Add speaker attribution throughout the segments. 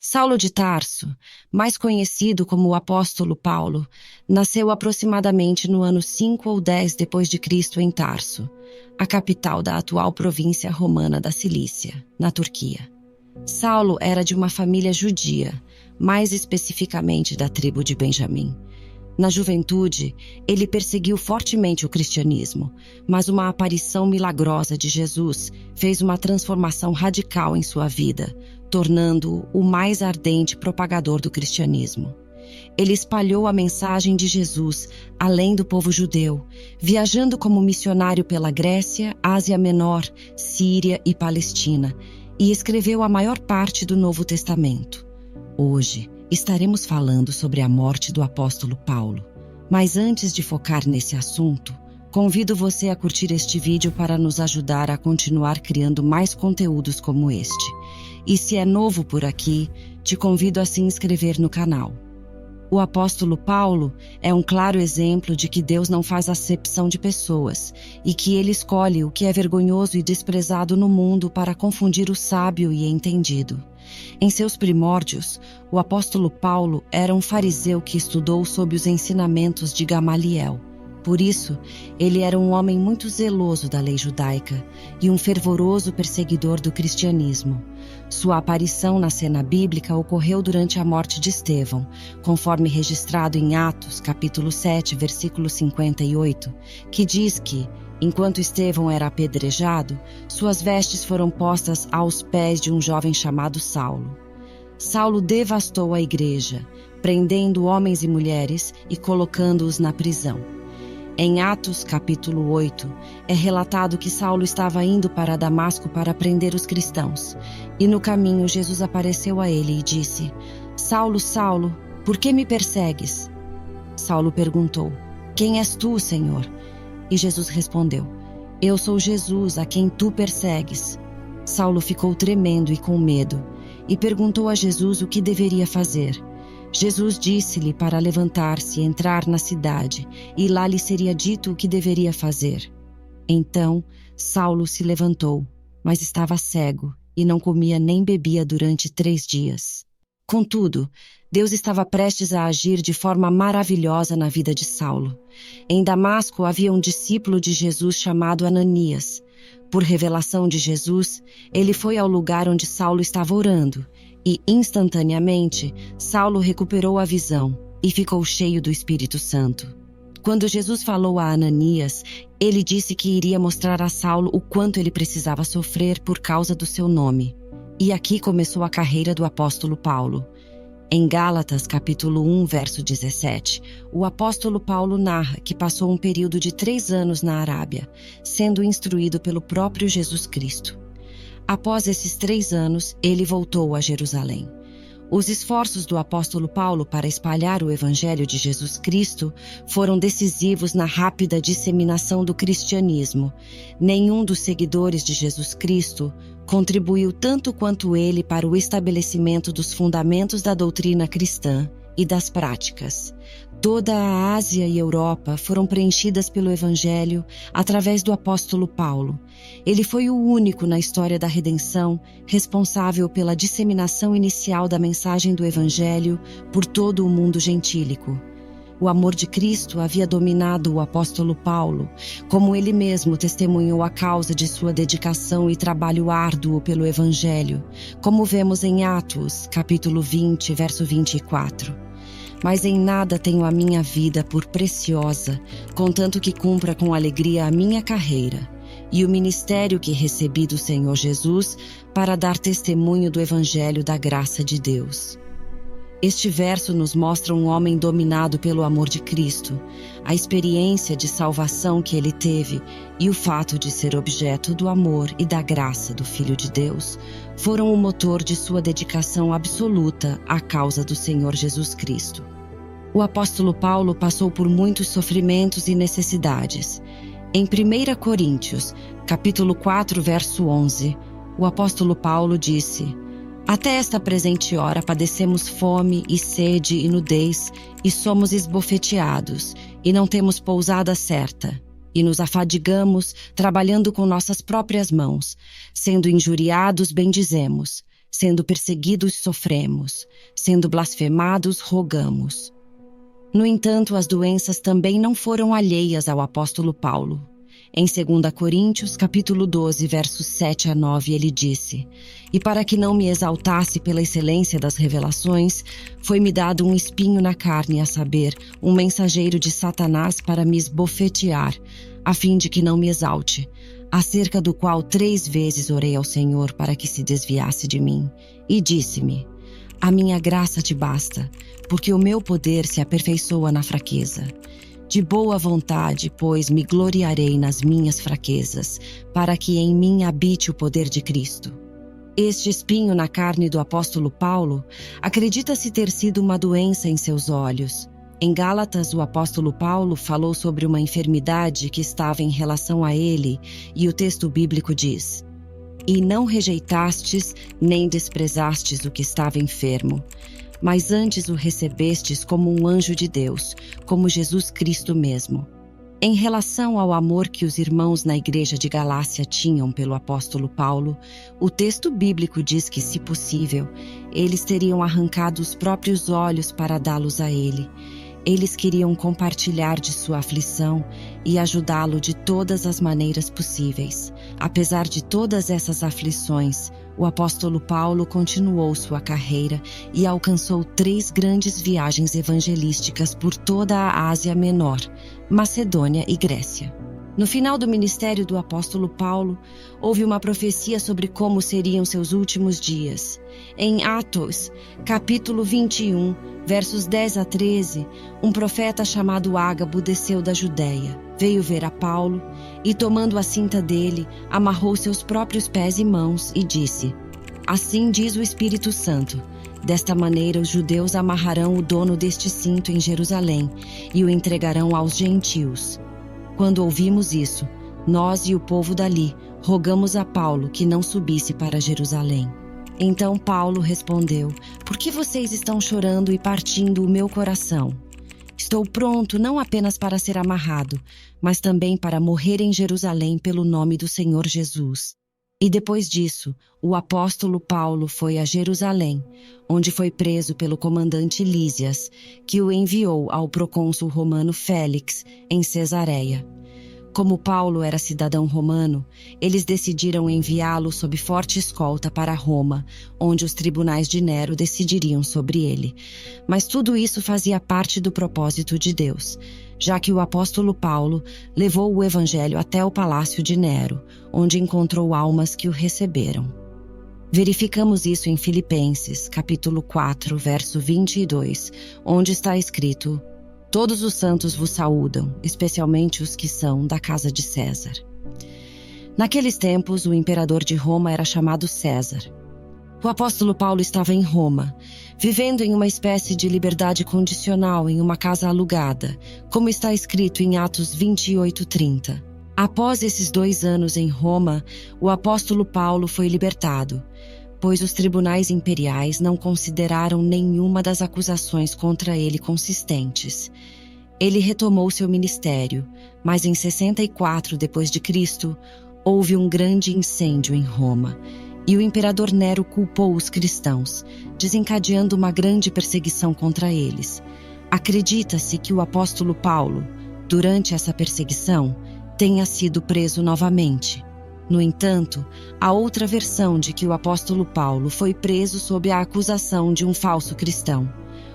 Speaker 1: Saulo de Tarso, mais conhecido como o apóstolo Paulo, nasceu aproximadamente no ano 5 ou 10 depois de Cristo em Tarso, a capital da atual província romana da Cilícia, na Turquia. Saulo era de uma família judia, mais especificamente da tribo de Benjamim. Na juventude, ele perseguiu fortemente o cristianismo, mas uma aparição milagrosa de Jesus fez uma transformação radical em sua vida, tornando-o o mais ardente propagador do cristianismo. Ele espalhou a mensagem de Jesus além do povo judeu, viajando como missionário pela Grécia, Ásia Menor, Síria e Palestina, e escreveu a maior parte do Novo Testamento. Hoje, estaremos falando sobre a morte do apóstolo Paulo. Mas antes de focar nesse assunto, convido você a curtir este vídeo para nos ajudar a continuar criando mais conteúdos como este. E se é novo por aqui, te convido a se inscrever no canal. O apóstolo Paulo é um claro exemplo de que Deus não faz acepção de pessoas e que ele escolhe o que é vergonhoso e desprezado no mundo para confundir o sábio e entendido. Em seus primórdios, o apóstolo Paulo era um fariseu que estudou sob os ensinamentos de Gamaliel. Por isso, ele era um homem muito zeloso da lei judaica e um fervoroso perseguidor do cristianismo. Sua aparição na cena bíblica ocorreu durante a morte de Estevão, conforme registrado em Atos, capítulo 7, versículo 58, que diz que, enquanto Estevão era apedrejado, suas vestes foram postas aos pés de um jovem chamado Saulo. Saulo devastou a igreja, prendendo homens e mulheres e colocando-os na prisão. Em Atos, capítulo 8, é relatado que Saulo estava indo para Damasco para prender os cristãos, e no caminho Jesus apareceu a ele e disse: "Saulo, Saulo, por que me persegues?" Saulo perguntou: "Quem és tu, Senhor?" E Jesus respondeu: "Eu sou Jesus, a quem tu persegues." Saulo ficou tremendo e com medo, e perguntou a Jesus o que deveria fazer. Jesus disse-lhe para levantar-se e entrar na cidade, e lá lhe seria dito o que deveria fazer. Então, Saulo se levantou, mas estava cego, e não comia nem bebia durante 3 dias. Contudo, Deus estava prestes a agir de forma maravilhosa na vida de Saulo. Em Damasco havia um discípulo de Jesus chamado Ananias. Por revelação de Jesus, ele foi ao lugar onde Saulo estava orando, e, instantaneamente, Saulo recuperou a visão e ficou cheio do Espírito Santo. Quando Jesus falou a Ananias, ele disse que iria mostrar a Saulo o quanto ele precisava sofrer por causa do seu nome. E aqui começou a carreira do apóstolo Paulo. Em Gálatas, capítulo 1, verso 17, o apóstolo Paulo narra que passou um período de 3 anos na Arábia, sendo instruído pelo próprio Jesus Cristo. Após esses 3 anos, ele voltou a Jerusalém. Os esforços do apóstolo Paulo para espalhar o evangelho de Jesus Cristo foram decisivos na rápida disseminação do cristianismo. Nenhum dos seguidores de Jesus Cristo contribuiu tanto quanto ele para o estabelecimento dos fundamentos da doutrina cristã e das práticas. Toda a Ásia e Europa foram preenchidas pelo Evangelho através do apóstolo Paulo. Ele foi o único na história da redenção responsável pela disseminação inicial da mensagem do Evangelho por todo o mundo gentílico. O amor de Cristo havia dominado o apóstolo Paulo, como ele mesmo testemunhou a causa de sua dedicação e trabalho árduo pelo Evangelho, como vemos em Atos, capítulo 20, verso 24. Mas em nada tenho a minha vida por preciosa, contanto que cumpra com alegria a minha carreira e o ministério que recebi do Senhor Jesus para dar testemunho do Evangelho da graça de Deus. Este verso nos mostra um homem dominado pelo amor de Cristo, a experiência de salvação que ele teve e o fato de ser objeto do amor e da graça do Filho de Deus foram o motor de sua dedicação absoluta à causa do Senhor Jesus Cristo. O apóstolo Paulo passou por muitos sofrimentos e necessidades. Em 1 Coríntios, capítulo 4, verso 11, o apóstolo Paulo disse: "Até esta presente hora padecemos fome e sede e nudez, e somos esbofeteados, e não temos pousada certa, e nos afadigamos trabalhando com nossas próprias mãos, sendo injuriados bendizemos, Sendo perseguidos, sofremos. Sendo blasfemados, rogamos. No entanto, as doenças também não foram alheias ao apóstolo Paulo. Em 2 Coríntios, capítulo 12, versos 7 a 9, ele disse: E para que não me exaltasse pela excelência das revelações, foi-me dado um espinho na carne, a saber, um mensageiro de Satanás para me esbofetear, a fim de que não me exalte, acerca do qual 3 vezes orei ao Senhor para que se desviasse de mim. E disse-me: A minha graça te basta, porque o meu poder se aperfeiçoa na fraqueza. De boa vontade, pois, me gloriarei nas minhas fraquezas, para que em mim habite o poder de Cristo. Este espinho na carne do apóstolo Paulo acredita-se ter sido uma doença em seus olhos. Em Gálatas, o apóstolo Paulo falou sobre uma enfermidade que estava em relação a ele, e o texto bíblico diz: E não rejeitastes, nem desprezastes o que estava enfermo, mas antes o recebestes como um anjo de Deus, como Jesus Cristo mesmo. Em relação ao amor que os irmãos na igreja de Galácia tinham pelo apóstolo Paulo, o texto bíblico diz que, se possível, eles teriam arrancado os próprios olhos para dá-los a ele. Eles queriam compartilhar de sua aflição e ajudá-lo de todas as maneiras possíveis. Apesar de todas essas aflições, o apóstolo Paulo continuou sua carreira e alcançou 3 grandes viagens evangelísticas por toda a Ásia Menor, Macedônia e Grécia. No final do ministério do apóstolo Paulo, houve uma profecia sobre como seriam seus últimos dias. Em Atos, capítulo 21, versos 10 a 13, um profeta chamado Ágabo desceu da Judéia, veio ver a Paulo e, tomando a cinta dele, amarrou seus próprios pés e mãos e disse: Assim diz o Espírito Santo, desta maneira os judeus amarrarão o dono deste cinto em Jerusalém e o entregarão aos gentios. Quando ouvimos isso, nós e o povo dali rogamos a Paulo que não subisse para Jerusalém. Então Paulo respondeu: Por que vocês estão chorando e partindo o meu coração? Estou pronto não apenas para ser amarrado, mas também para morrer em Jerusalém pelo nome do Senhor Jesus. E depois disso, o apóstolo Paulo foi a Jerusalém, onde foi preso pelo comandante Lísias, que o enviou ao procônsul romano Félix, em Cesareia. Como Paulo era cidadão romano, eles decidiram enviá-lo sob forte escolta para Roma, onde os tribunais de Nero decidiriam sobre ele. Mas tudo isso fazia parte do propósito de Deus, já que o apóstolo Paulo levou o evangelho até o palácio de Nero, onde encontrou almas que o receberam. Verificamos isso em Filipenses, capítulo 4, verso 22, onde está escrito: Todos os santos vos saúdam, especialmente os que são da casa de César. Naqueles tempos, o imperador de Roma era chamado César. O apóstolo Paulo estava em Roma, vivendo em uma espécie de liberdade condicional em uma casa alugada, como está escrito em Atos 28:30. Após esses 2 anos em Roma, o apóstolo Paulo foi libertado, pois os tribunais imperiais não consideraram nenhuma das acusações contra ele consistentes. Ele retomou seu ministério, mas em 64 d.C., houve um grande incêndio em Roma, e o imperador Nero culpou os cristãos, desencadeando uma grande perseguição contra eles. Acredita-se que o apóstolo Paulo, durante essa perseguição, tenha sido preso novamente. No entanto, há outra versão de que o apóstolo Paulo foi preso sob a acusação de um falso cristão.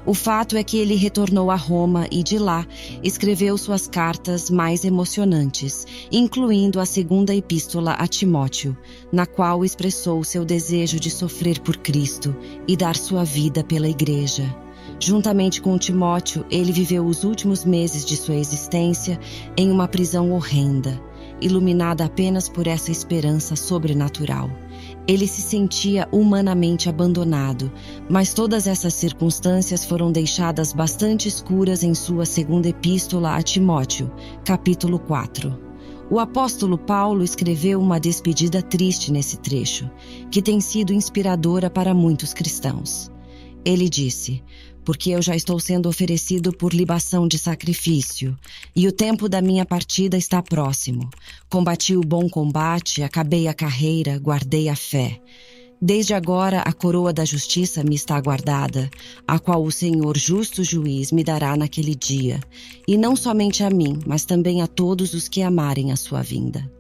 Speaker 1: O fato é que ele retornou a Roma e de lá escreveu suas cartas mais emocionantes, incluindo a 2ª epístola a Timóteo, na qual expressou seu desejo de sofrer por Cristo e dar sua vida pela igreja. Juntamente com Timóteo, ele viveu os últimos meses de sua existência em uma prisão horrenda, iluminada apenas por essa esperança sobrenatural. Ele se sentia humanamente abandonado, mas todas essas circunstâncias foram deixadas bastante escuras em sua 2ª epístola a Timóteo, capítulo 4. O apóstolo Paulo escreveu uma despedida triste nesse trecho, que tem sido inspiradora para muitos cristãos. Ele disse: porque eu já estou sendo oferecido por libação de sacrifício, e o tempo da minha partida está próximo. Combati o bom combate, acabei a carreira, guardei a fé. Desde agora a coroa da justiça me está guardada, a qual o Senhor, justo juiz, me dará naquele dia, e não somente a mim, mas também a todos os que amarem a sua vinda.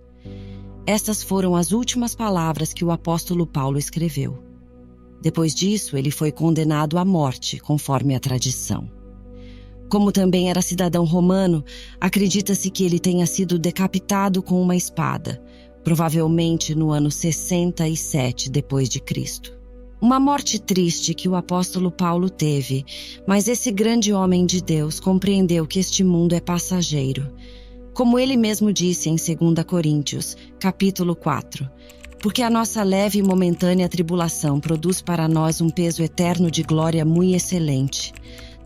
Speaker 1: Estas foram as últimas palavras que o apóstolo Paulo escreveu. Depois disso, ele foi condenado à morte, conforme a tradição. Como também era cidadão romano, acredita-se que ele tenha sido decapitado com uma espada, provavelmente no ano 67 depois de Cristo. Uma morte triste que o apóstolo Paulo teve, mas esse grande homem de Deus compreendeu que este mundo é passageiro. Como ele mesmo disse em 2 Coríntios, capítulo 4, porque a nossa leve e momentânea tribulação produz para nós um peso eterno de glória muito excelente,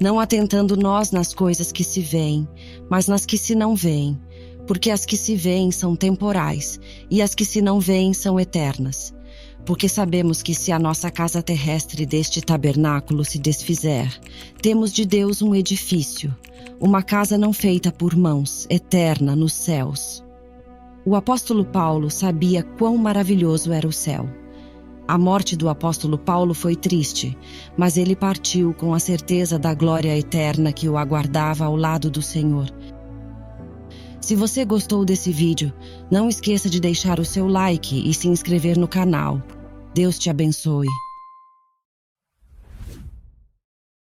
Speaker 1: não atentando nós nas coisas que se veem, mas nas que se não veem, porque as que se veem são temporais, e as que se não veem são eternas. Porque sabemos que se a nossa casa terrestre deste tabernáculo se desfizer, temos de Deus um edifício, uma casa não feita por mãos, eterna nos céus. O apóstolo Paulo sabia quão maravilhoso era o céu. A morte do apóstolo Paulo foi triste, mas ele partiu com a certeza da glória eterna que o aguardava ao lado do Senhor. Se você gostou desse vídeo, não esqueça de deixar o seu like e se inscrever no canal. Deus te abençoe.